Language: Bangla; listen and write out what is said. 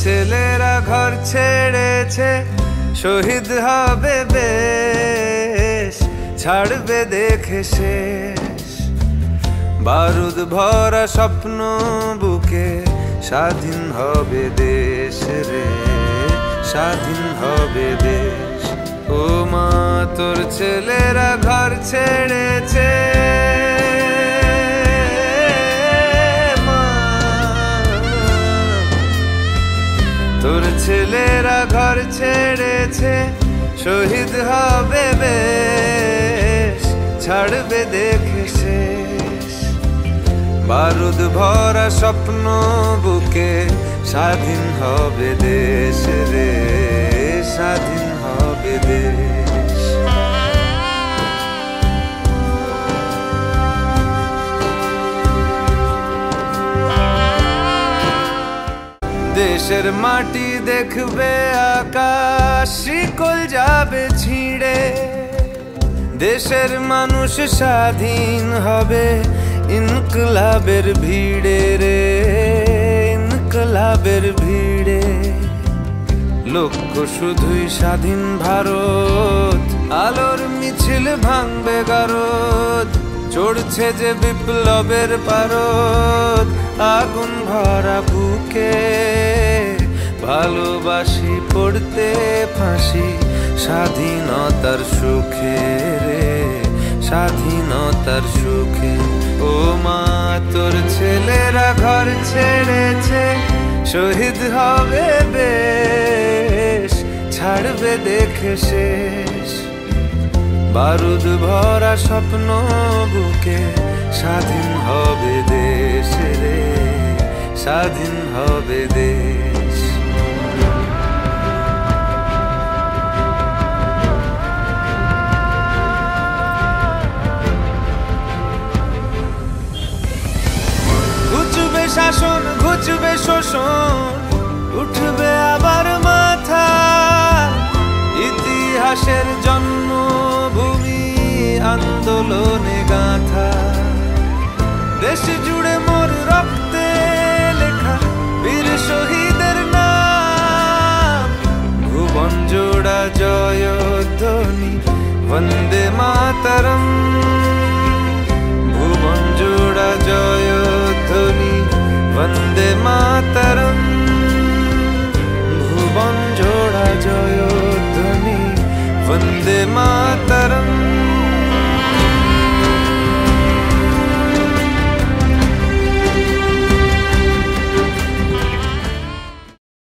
ছেলেরা ঘর ছেড়েছে, শহীদ হবে বেশ, ছাড়বে দেখে শেষ। বারুদ ভরা স্বপ্ন বুকে, স্বাধীন হবে দেশ রে, স্বাধীন হবে দেশ। ও মা তোর ছেলেরা ঘর ছেড়েছে, তোর ছেলেরা ঘর ছেড়েছে, শহীদ হবে বেশ, ছাড়বে দেখে শেষ। বারুদ ভরা স্বপ্ন বুকে, স্বাধীন হবে দেশ রে, স্বাধীন হবে দেশ। দেশের মাটি দেখবে আকাশ, শিকল যাবে ছিঁড়ে। দেশের মানুষ স্বাধীন হবে ইনকলাবের ভিড়ে রে, ইনকলাবের ভিড়ে। লক্ষ্য শুধুই স্বাধীন ভারত, আলোর মিছিল ভাঙবে গারদ। চড়ছে যে বিপ্লবের পারদ, আগুন ভরা বুকে, ভালোবাসি পড়তে ফাঁসি, স্বাধীনতার সুখে রে, স্বাধীনতার সুখে। ও মা তোর ছেলেরা ঘর ছেড়েছে, শহীদ হবে বেশ, ছাড়বে দেখে শেষ। বারুদ ভরা স্বপ্ন বুকে, স্বাধীন হবে দেশ রে, স্বাধীন হবে দেশ। ঘুচবে শাসন, ঘুচবে শোষণ, উঠবে আবার মাথা। ইতিহাসের জন্মভূমি, আন্দোলনে গাথা। দেশ জুড়ে মোর রক্তে লেখা বীর শহীদের নাম। ভুবন জোড়া জয়ধ্বনি, বন্দে মাতরম। ভুবন জোড়া জয়ধ্বনি, বন্দে মাতরম। ভুবন জোড়া জয়ধ্বনি, বন্দে মাতরম।